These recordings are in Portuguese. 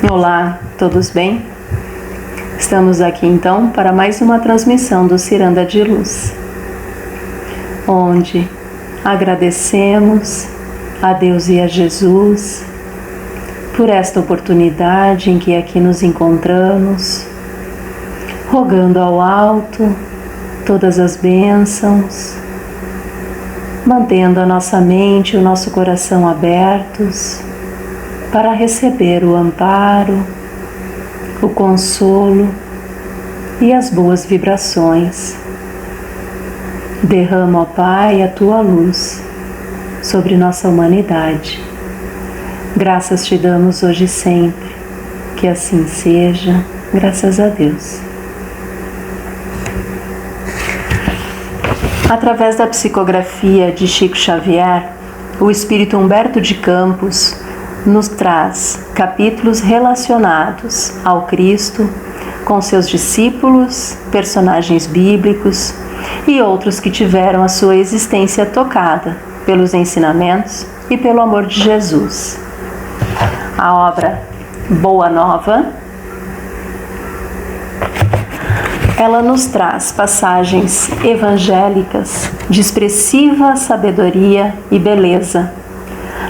Olá, todos bem? Estamos aqui então para mais uma transmissão do Ciranda de Luz, onde agradecemos a Deus e a Jesus por esta oportunidade em que aqui nos encontramos, rogando ao alto todas as bênçãos, mantendo a nossa mente e o nosso coração abertos para receber o amparo, o consolo e as boas vibrações. Derrama, ó Pai, a Tua luz sobre nossa humanidade. Graças te damos hoje e sempre, que assim seja, graças a Deus. Através da psicografia de Chico Xavier, o espírito Humberto de Campos nos traz capítulos relacionados ao Cristo, com seus discípulos, personagens bíblicos e outros que tiveram a sua existência tocada pelos ensinamentos e pelo amor de Jesus. A obra Boa Nova, ela nos traz passagens evangélicas de expressiva sabedoria e beleza,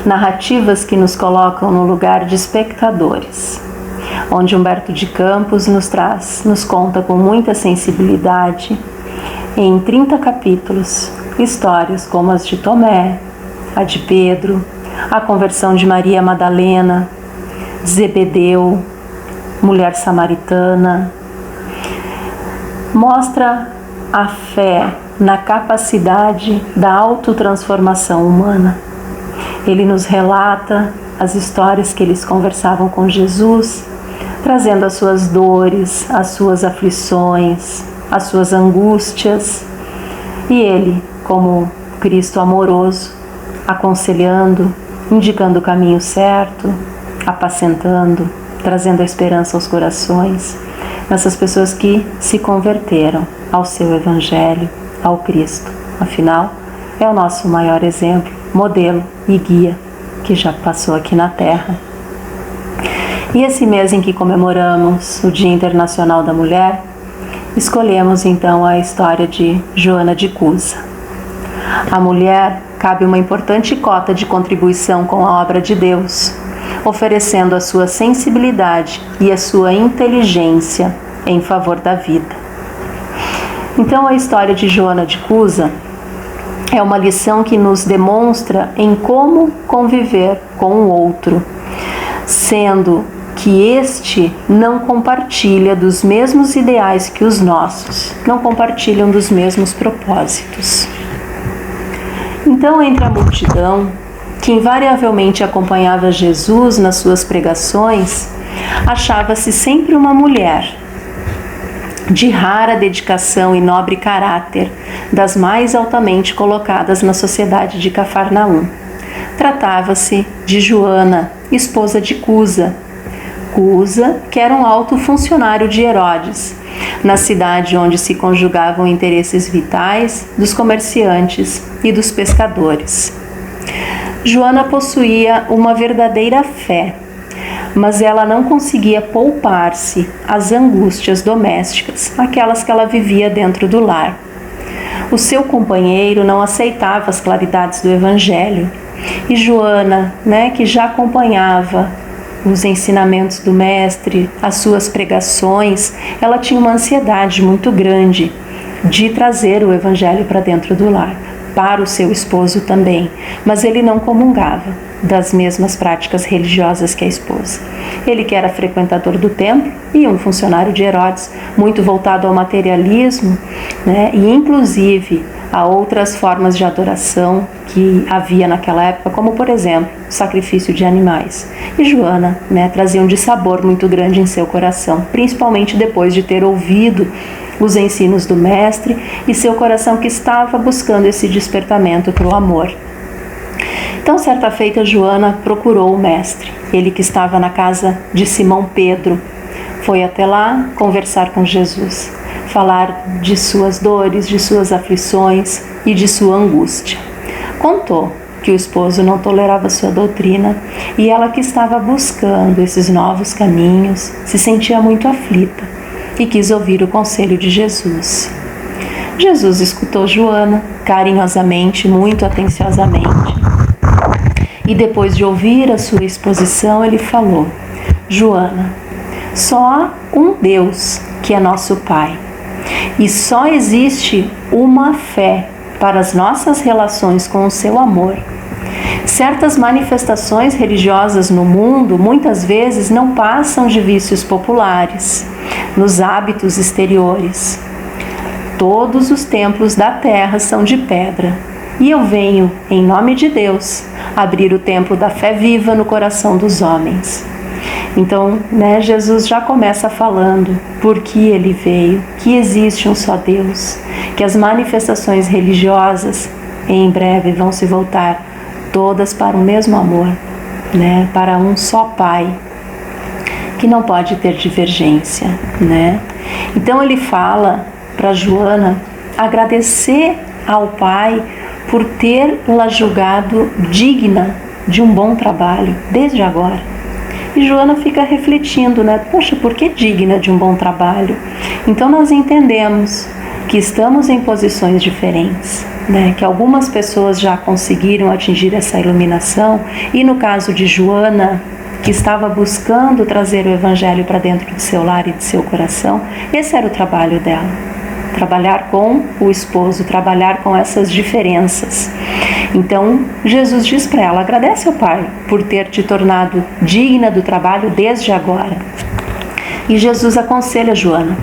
narrativas que nos colocam no lugar de espectadores, onde Humberto de Campos nos conta com muita sensibilidade, em 30 capítulos, histórias como as de Tomé, a de Pedro, a conversão de Maria Madalena, Zebedeu, mulher samaritana. Mostra a fé na capacidade da autotransformação humana. Ele nos relata as histórias que eles conversavam com Jesus, trazendo as suas dores, as suas aflições, as suas angústias. E ele, como Cristo amoroso, aconselhando, indicando o caminho certo, apacentando, trazendo a esperança aos corações, nessas pessoas que se converteram ao seu Evangelho, ao Cristo. Afinal, é o nosso maior exemplo, modelo e guia que já passou aqui na Terra. E esse mês em que comemoramos o Dia Internacional da Mulher, escolhemos então a história de Joana de Cusa. A mulher cabe uma importante cota de contribuição com a obra de Deus, oferecendo a sua sensibilidade e a sua inteligência em favor da vida. Então a história de Joana de Cusa é uma lição que nos demonstra em como conviver com o outro, sendo que este não compartilha dos mesmos ideais que os nossos, não compartilham dos mesmos propósitos. Então, entre a multidão, que invariavelmente acompanhava Jesus nas suas pregações, achava-se sempre uma mulher de rara dedicação e nobre caráter, das mais altamente colocadas na sociedade de Cafarnaum. Tratava-se de Joana, esposa de Cusa. Cusa, que era um alto funcionário de Herodes, na cidade onde se conjugavam interesses vitais dos comerciantes e dos pescadores. Joana possuía uma verdadeira fé, mas ela não conseguia poupar-se às angústias domésticas, aquelas que ela vivia dentro do lar. O seu companheiro não aceitava as claridades do Evangelho, e Joana, que já acompanhava os ensinamentos do Mestre, as suas pregações, ela tinha uma ansiedade muito grande de trazer o Evangelho para dentro do lar, para o seu esposo também, mas ele não comungava das mesmas práticas religiosas que a esposa. Ele que era frequentador do templo e um funcionário de Herodes, muito voltado ao materialismo, e inclusive a outras formas de adoração que havia naquela época, como por exemplo, o sacrifício de animais. E Joana, trazia um dissabor muito grande em seu coração, principalmente depois de ter ouvido os ensinos do Mestre e seu coração que estava buscando esse despertamento para o amor. Então, certa feita, Joana procurou o Mestre, ele que estava na casa de Simão Pedro. Foi até lá conversar com Jesus, falar de suas dores, de suas aflições e de sua angústia. Contou que o esposo não tolerava sua doutrina, e ela, que estava buscando esses novos caminhos, se sentia muito aflita e quis ouvir o conselho de Jesus. Jesus escutou Joana carinhosamente, muito atenciosamente, e depois de ouvir a sua exposição, ele falou: Joana, só há um Deus que é nosso Pai, e só existe uma fé para as nossas relações com o seu amor. Certas manifestações religiosas no mundo muitas vezes não passam de vícios populares, nos hábitos exteriores. Todos os templos da terra são de pedra, e eu venho, em nome de Deus, abrir o templo da fé viva no coração dos homens. Então, Jesus já começa falando por que ele veio, que existe um só Deus, que as manifestações religiosas em breve vão se voltar todas para o mesmo amor, para um só Pai, que não pode ter divergência. Então ele fala para Joana agradecer ao Pai por tê-la julgado digna de um bom trabalho desde agora. E Joana fica refletindo, poxa, por que digna de um bom trabalho? Então nós entendemos que estamos em posições diferentes, que algumas pessoas já conseguiram atingir essa iluminação, e no caso de Joana, que estava buscando trazer o Evangelho para dentro do seu lar e do seu coração, esse era o trabalho dela. Trabalhar com o esposo, trabalhar com essas diferenças. Então, Jesus diz para ela: agradece ao Pai por ter te tornado digna do trabalho desde agora. E Jesus aconselha Joana: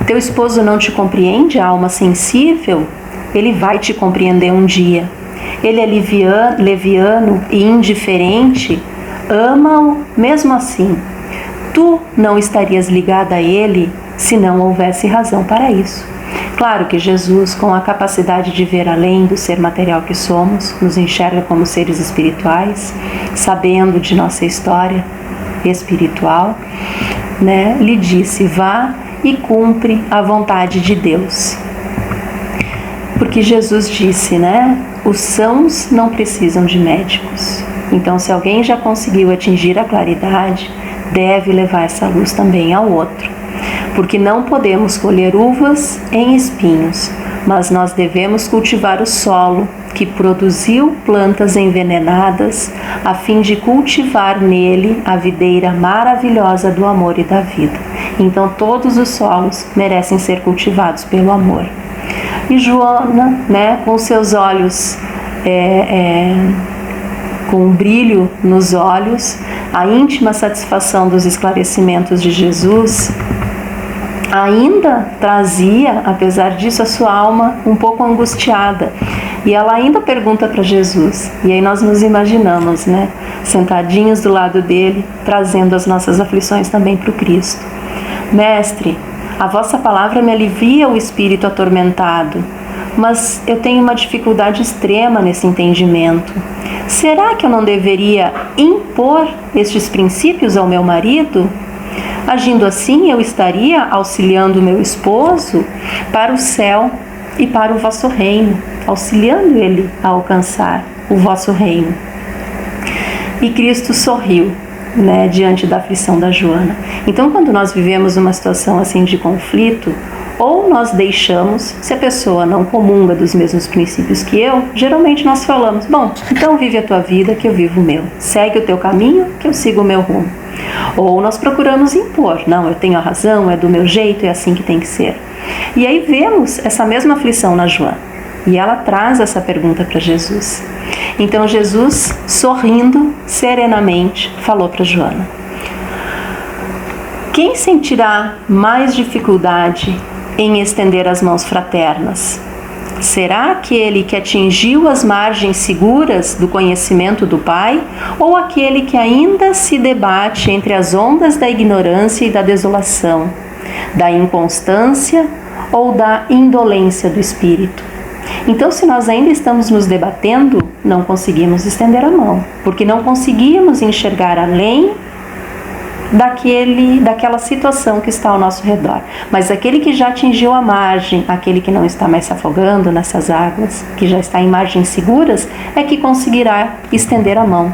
teu esposo não te compreende, alma sensível? Ele vai te compreender um dia. Ele é leviano e indiferente, ama-o mesmo assim. Tu não estarias ligada a ele se não houvesse razão para isso. Claro que Jesus, com a capacidade de ver além do ser material que somos, nos enxerga como seres espirituais, sabendo de nossa história espiritual, lhe disse: vá e cumpre a vontade de Deus. Porque Jesus disse, os sãos não precisam de médicos. Então, se alguém já conseguiu atingir a claridade, deve levar essa luz também ao outro. Porque não podemos colher uvas em espinhos, mas nós devemos cultivar o solo que produziu plantas envenenadas, a fim de cultivar nele a videira maravilhosa do amor e da vida. Então todos os solos merecem ser cultivados pelo amor. E Joana, com seus olhos com um brilho nos olhos, a íntima satisfação dos esclarecimentos de Jesus, ainda trazia, apesar disso, a sua alma um pouco angustiada. E ela ainda pergunta para Jesus. E aí nós nos imaginamos, sentadinhos do lado dele, trazendo as nossas aflições também para o Cristo. Mestre, a vossa palavra me alivia o espírito atormentado, mas eu tenho uma dificuldade extrema nesse entendimento. Será que eu não deveria impor estes princípios ao meu marido? Agindo assim, eu estaria auxiliando o meu esposo para o céu e para o vosso reino, auxiliando ele a alcançar o vosso reino. E Cristo sorriu, diante da aflição da Joana. Então, quando nós vivemos uma situação assim de conflito, ou nós deixamos, se a pessoa não comunga dos mesmos princípios que eu, geralmente nós falamos: bom, então vive a tua vida que eu vivo o meu, segue o teu caminho que eu sigo o meu rumo. Ou nós procuramos impor: não, eu tenho a razão, é do meu jeito, é assim que tem que ser. E aí vemos essa mesma aflição na Joana, e ela traz essa pergunta para Jesus. Então Jesus, sorrindo serenamente, falou para Joana: quem sentirá mais dificuldade em estender as mãos fraternas? Será aquele que atingiu as margens seguras do conhecimento do Pai, ou aquele que ainda se debate entre as ondas da ignorância e da desolação, da inconstância ou da indolência do espírito? Então, se nós ainda estamos nos debatendo, não conseguimos estender a mão, porque não conseguimos enxergar além daquela situação que está ao nosso redor. Mas aquele que já atingiu a margem, aquele que não está mais se afogando nessas águas, que já está em margens seguras, é que conseguirá estender a mão.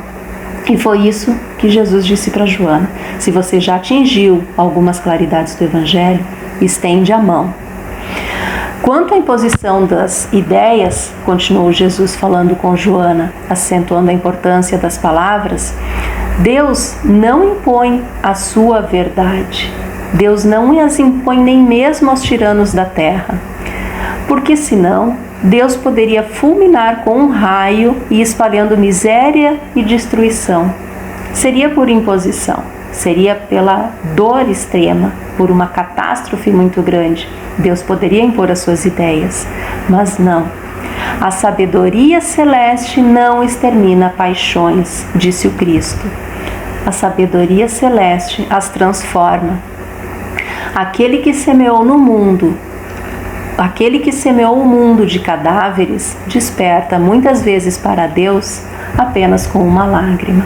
E foi isso que Jesus disse para Joana: se você já atingiu algumas claridades do Evangelho, estende a mão. Quanto à imposição das ideias, continuou Jesus falando com Joana, acentuando a importância das palavras, Deus não impõe a sua verdade. Deus não as impõe nem mesmo aos tiranos da terra. Porque senão, Deus poderia fulminar com um raio e espalhando miséria e destruição. Seria por imposição, seria pela dor extrema, por uma catástrofe muito grande. Deus poderia impor as suas ideias, mas não. A sabedoria celeste não extermina paixões, disse o Cristo. A sabedoria celeste as transforma. Aquele que semeou no mundo, aquele que semeou o mundo de cadáveres, desperta muitas vezes para Deus apenas com uma lágrima.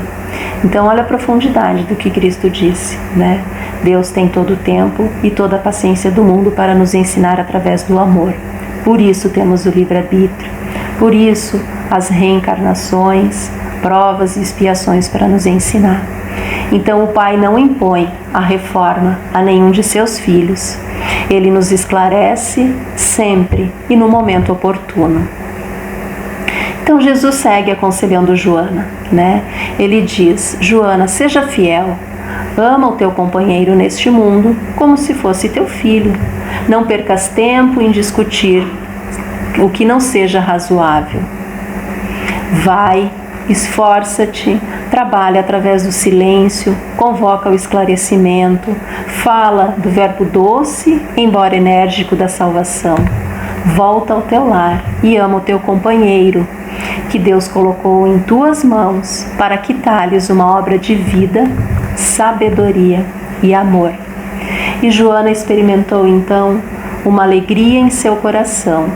Então olha a profundidade do que Cristo disse, né? Deus tem todo o tempo e toda a paciência do mundo para nos ensinar através do amor. Por isso temos o livre-arbítrio. Por isso as reencarnações, provas e expiações para nos ensinar. Então o Pai não impõe a reforma a nenhum de seus filhos. Ele nos esclarece sempre e no momento oportuno. Então Jesus segue aconselhando Joana, né? Ele diz: Joana, seja fiel, ama o teu companheiro neste mundo como se fosse teu filho. Não percas tempo em discutir o que não seja razoável. Vai, esforça-te, trabalha através do silêncio, convoca o esclarecimento, fala do verbo doce, embora enérgico, da salvação. Volta ao teu lar e ama o teu companheiro, que Deus colocou em tuas mãos para que talhes uma obra de vida, sabedoria e amor. E Joana experimentou então uma alegria em seu coração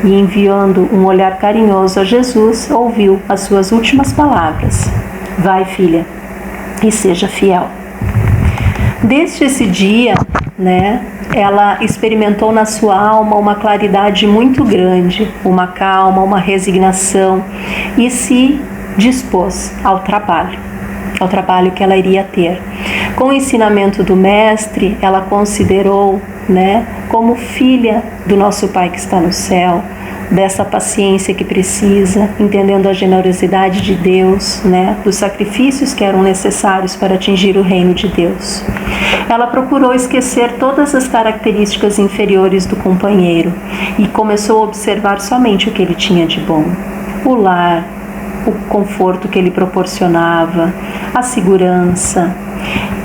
e, enviando um olhar carinhoso a Jesus, ouviu as suas últimas palavras: vai, filha, e seja fiel. Desde esse dia, né, ela experimentou na sua alma uma claridade muito grande, uma calma, uma resignação, e se dispôs ao trabalho que ela iria ter. Com o ensinamento do Mestre, ela considerou, né, como filha do nosso Pai que está no céu, dessa paciência que precisa, entendendo a generosidade de Deus, né, dos sacrifícios que eram necessários para atingir o reino de Deus. Ela procurou esquecer todas as características inferiores do companheiro e começou a observar somente o que ele tinha de bom: o lar, o conforto que ele proporcionava, a segurança.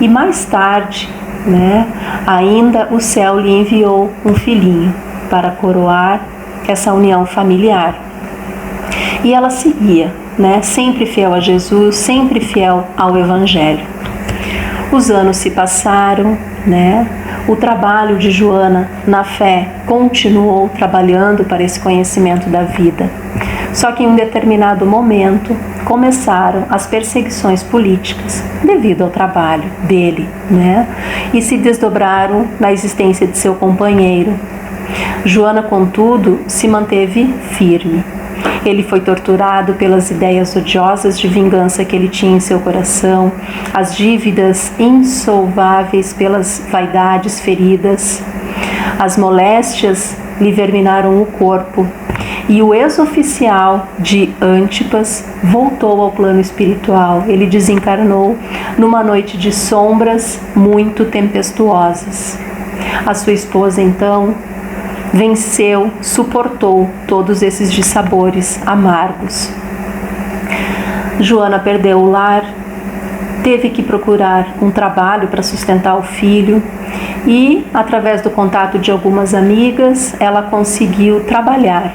E mais tarde, né, ainda o céu lhe enviou um filhinho para coroar essa união familiar. E ela seguia, né, sempre fiel a Jesus, sempre fiel ao Evangelho. Os anos se passaram, né? O trabalho de Joana na fé continuou trabalhando para esse conhecimento da vida. Só que em um determinado momento começaram as perseguições políticas devido ao trabalho dele, né? E se desdobraram na existência de seu companheiro. Joana, contudo, se manteve firme. Ele foi torturado pelas ideias odiosas de vingança que ele tinha em seu coração, as dívidas insolváveis pelas vaidades feridas, as moléstias lhe verminaram o corpo, e o ex-oficial de Antipas voltou ao plano espiritual. Ele desencarnou numa noite de sombras muito tempestuosas. A sua esposa, então, venceu, suportou todos esses dissabores amargos. Joana perdeu o lar, teve que procurar um trabalho para sustentar o filho e, através do contato de algumas amigas, ela conseguiu trabalhar.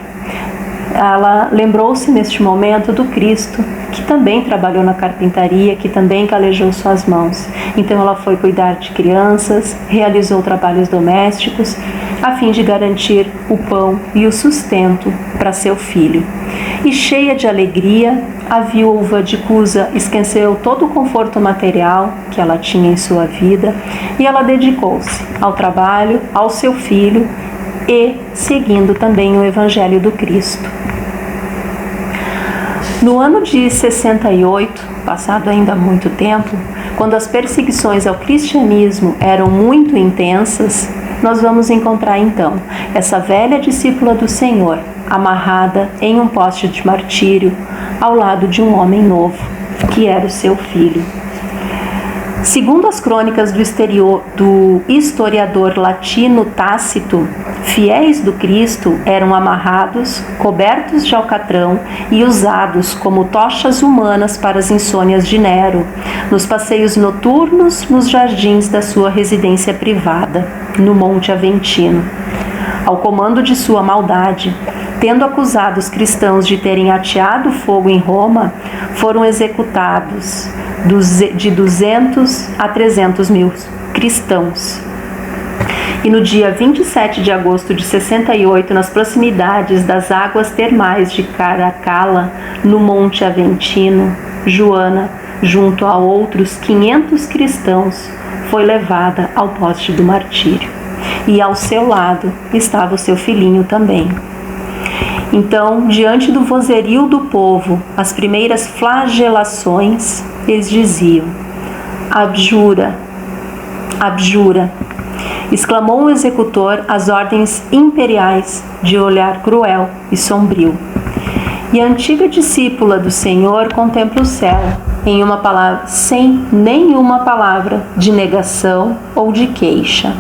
Ela lembrou-se neste momento do Cristo, que também trabalhou na carpintaria, que também calejou suas mãos. Então ela foi cuidar de crianças, realizou trabalhos domésticos a fim de garantir o pão e o sustento para seu filho. E cheia de alegria, a viúva de Cusa esqueceu todo o conforto material que ela tinha em sua vida e ela dedicou-se ao trabalho, ao seu filho e seguindo também o Evangelho do Cristo. No ano de 68, passado ainda muito tempo, quando as perseguições ao cristianismo eram muito intensas, nós vamos encontrar então essa velha discípula do Senhor, amarrada em um poste de martírio, ao lado de um homem novo, que era o seu filho. Segundo as crônicas do historiador latino Tácito, fiéis do Cristo eram amarrados, cobertos de alcatrão e usados como tochas humanas para as insônias de Nero, nos passeios noturnos nos jardins da sua residência privada, no Monte Aventino. Ao comando de sua maldade, tendo acusado os cristãos de terem ateado fogo em Roma, foram executados de 200 a 300 mil cristãos. E no dia 27 de agosto de 68, nas proximidades das águas termais de Caracalla, no Monte Aventino, Joana, junto a outros 500 cristãos, foi levada ao poste do martírio. E ao seu lado estava o seu filhinho também. Então, diante do vozerio do povo, as primeiras flagelações, eles diziam: abjura, abjura. Exclamou o executor as ordens imperiais de olhar cruel e sombrio. E a antiga discípula do Senhor contempla o céu em uma palavra, sem nenhuma palavra de negação ou de queixa.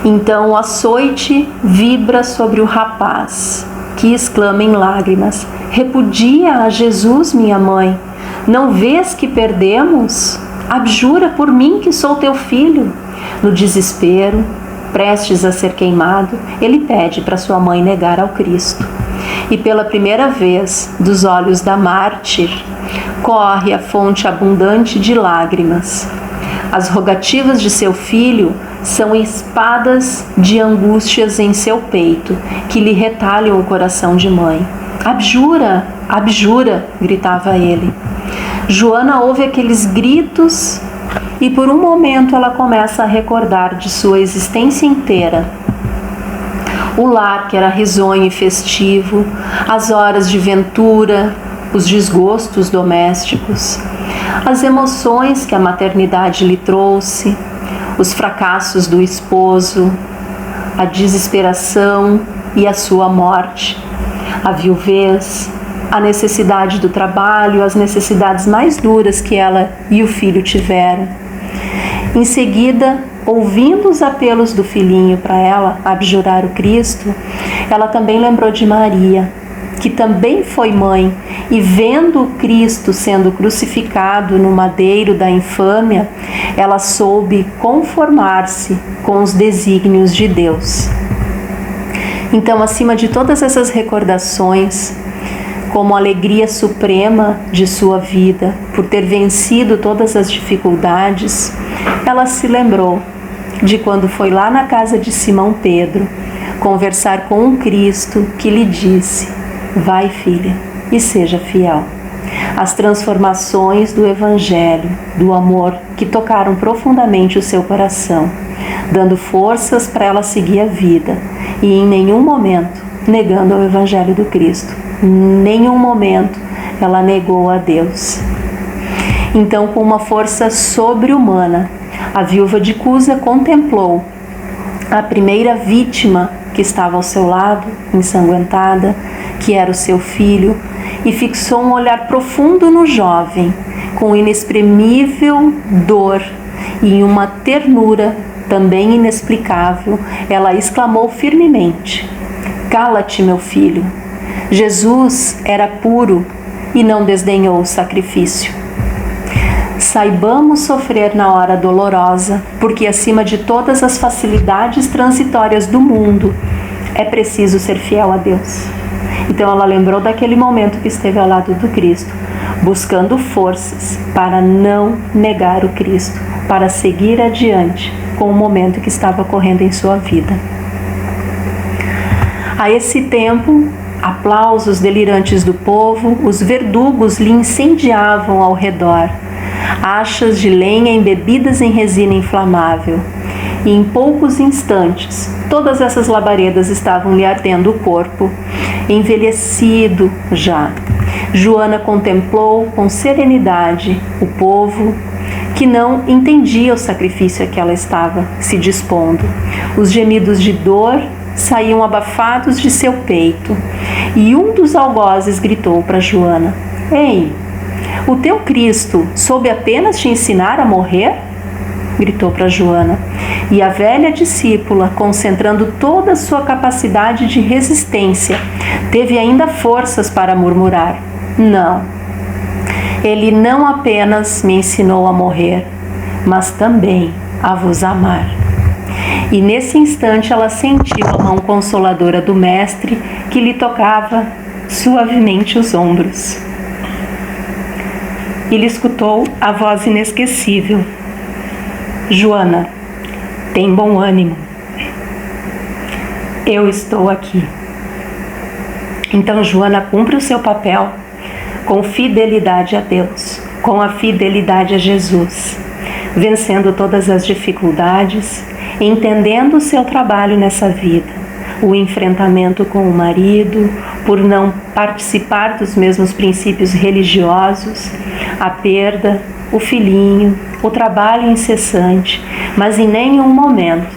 Então o açoite vibra sobre o rapaz, que exclama em lágrimas: repudia a Jesus, minha mãe. Não vês que perdemos? Abjura por mim que sou teu filho. No desespero, prestes a ser queimado, ele pede para sua mãe negar ao Cristo. E pela primeira vez, dos olhos da mártir, corre a fonte abundante de lágrimas. As rogativas de seu filho são espadas de angústias em seu peito, que lhe retalham o coração de mãe. Abjura, abjura, gritava ele. Joana ouve aqueles gritos e por um momento ela começa a recordar de sua existência inteira. O lar que era risonho e festivo, as horas de ventura, os desgostos domésticos, as emoções que a maternidade lhe trouxe, os fracassos do esposo, a desesperação e a sua morte, a viuvez, a necessidade do trabalho, as necessidades mais duras que ela e o filho tiveram. Em seguida, ouvindo os apelos do filhinho para ela abjurar o Cristo, ela também lembrou de Maria, que também foi mãe, e vendo o Cristo sendo crucificado no madeiro da infâmia, ela soube conformar-se com os desígnios de Deus. Então, acima de todas essas recordações, como alegria suprema de sua vida, por ter vencido todas as dificuldades, ela se lembrou de quando foi lá na casa de Simão Pedro conversar com um Cristo que lhe disse: vai, filha, e seja fiel. As transformações do Evangelho, do amor, que tocaram profundamente o seu coração, dando forças para ela seguir a vida e em nenhum momento negando o Evangelho do Cristo. Em nenhum momento ela negou a Deus. Então, com uma força sobre-humana, a viúva de Cusa contemplou a primeira vítima que estava ao seu lado, ensanguentada, que era o seu filho, e fixou um olhar profundo no jovem, com inexprimível dor e uma ternura também inexplicável. Ela exclamou firmemente: cala-te, meu filho. Jesus era puro e não desdenhou o sacrifício. Saibamos sofrer na hora dolorosa, porque acima de todas as facilidades transitórias do mundo, é preciso ser fiel a Deus. Então ela lembrou daquele momento que esteve ao lado do Cristo, buscando forças para não negar o Cristo, para seguir adiante com o momento que estava ocorrendo em sua vida. A esse tempo, aplausos delirantes do povo, os verdugos lhe incendiavam ao redor, achas de lenha embebidas em resina inflamável, e em poucos instantes todas essas labaredas estavam lhe ardendo o corpo, envelhecido já. Joana contemplou com serenidade o povo que não entendia o sacrifício a que ela estava se dispondo. Os gemidos de dor saíam abafados de seu peito, e um dos algozes gritou para Joana: "Ei, o teu Cristo soube apenas te ensinar a morrer?" Gritou para Joana. E a velha discípula, concentrando toda a sua capacidade de resistência, teve ainda forças para murmurar: "Não, ele não apenas me ensinou a morrer, mas também a vos amar." E nesse instante ela sentiu a mão consoladora do Mestre que lhe tocava suavemente os ombros. E lhe escutou a voz inesquecível: "Joana, tem bom ânimo. Eu estou aqui." Então Joana cumpre o seu papel com fidelidade a Deus, com a fidelidade a Jesus, vencendo todas as dificuldades, entendendo o seu trabalho nessa vida, o enfrentamento com o marido, por não participar dos mesmos princípios religiosos, a perda, o filhinho, o trabalho incessante, mas em nenhum momento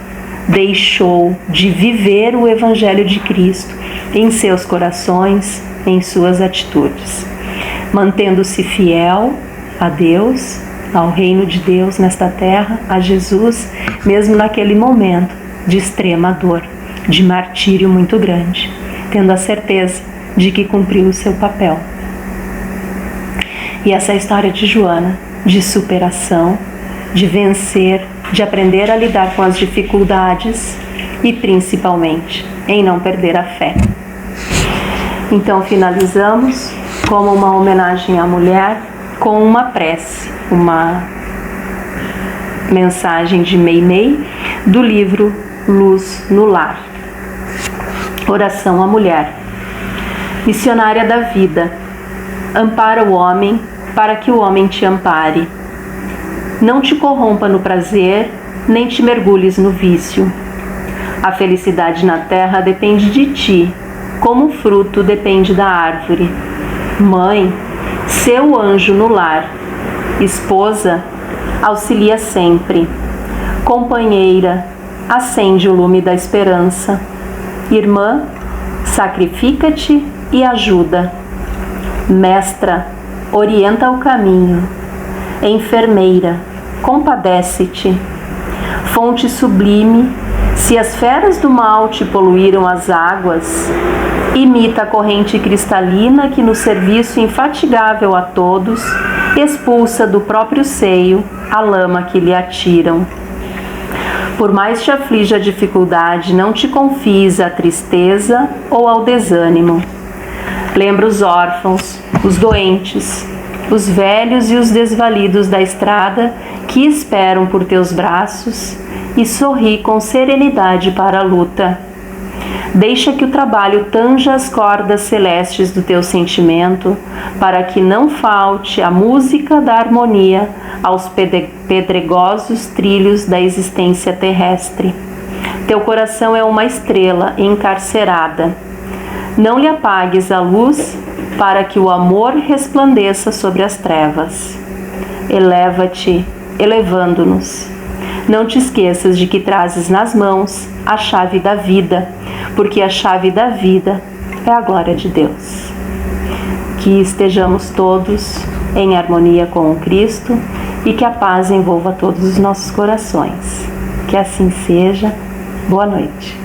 deixou de viver o Evangelho de Cristo em seus corações, em suas atitudes, mantendo-se fiel a Deus, ao reino de Deus nesta terra, a Jesus, mesmo naquele momento de extrema dor, de martírio muito grande, tendo a certeza de que cumpriu o seu papel. E essa é a história de Joana, de superação, de vencer, de aprender a lidar com as dificuldades e principalmente em não perder a fé. Então finalizamos como uma homenagem à mulher com uma prece, uma mensagem de Meimei do livro Luz no Lar. Oração à mulher. Missionária da vida, ampara o homem para que o homem te ampare. Não te corrompa no prazer, nem te mergulhes no vício. A felicidade na terra depende de ti, como o fruto depende da árvore. Mãe, seu anjo no lar. Esposa, auxilia sempre. Companheira, acende o lume da esperança. Irmã, sacrifica-te e ajuda. Mestra, orienta o caminho. Enfermeira, compadece-te. Fonte sublime, se as feras do mal te poluíram as águas, imita a corrente cristalina que no serviço infatigável a todos expulsa do próprio seio a lama que lhe atiram. Por mais te aflige a dificuldade, não te confies à tristeza ou ao desânimo. Lembra os órfãos, os doentes, os velhos e os desvalidos da estrada que esperam por teus braços e sorri com serenidade para a luta. Deixa que o trabalho tanja as cordas celestes do teu sentimento, para que não falte a música da harmonia aos pedregosos trilhos da existência terrestre. Teu coração é uma estrela encarcerada. Não lhe apagues a luz, para que o amor resplandeça sobre as trevas. Eleva-te, elevando-nos. Não te esqueças de que trazes nas mãos a chave da vida, porque a chave da vida é a glória de Deus. Que estejamos todos em harmonia com o Cristo e que a paz envolva todos os nossos corações. Que assim seja. Boa noite.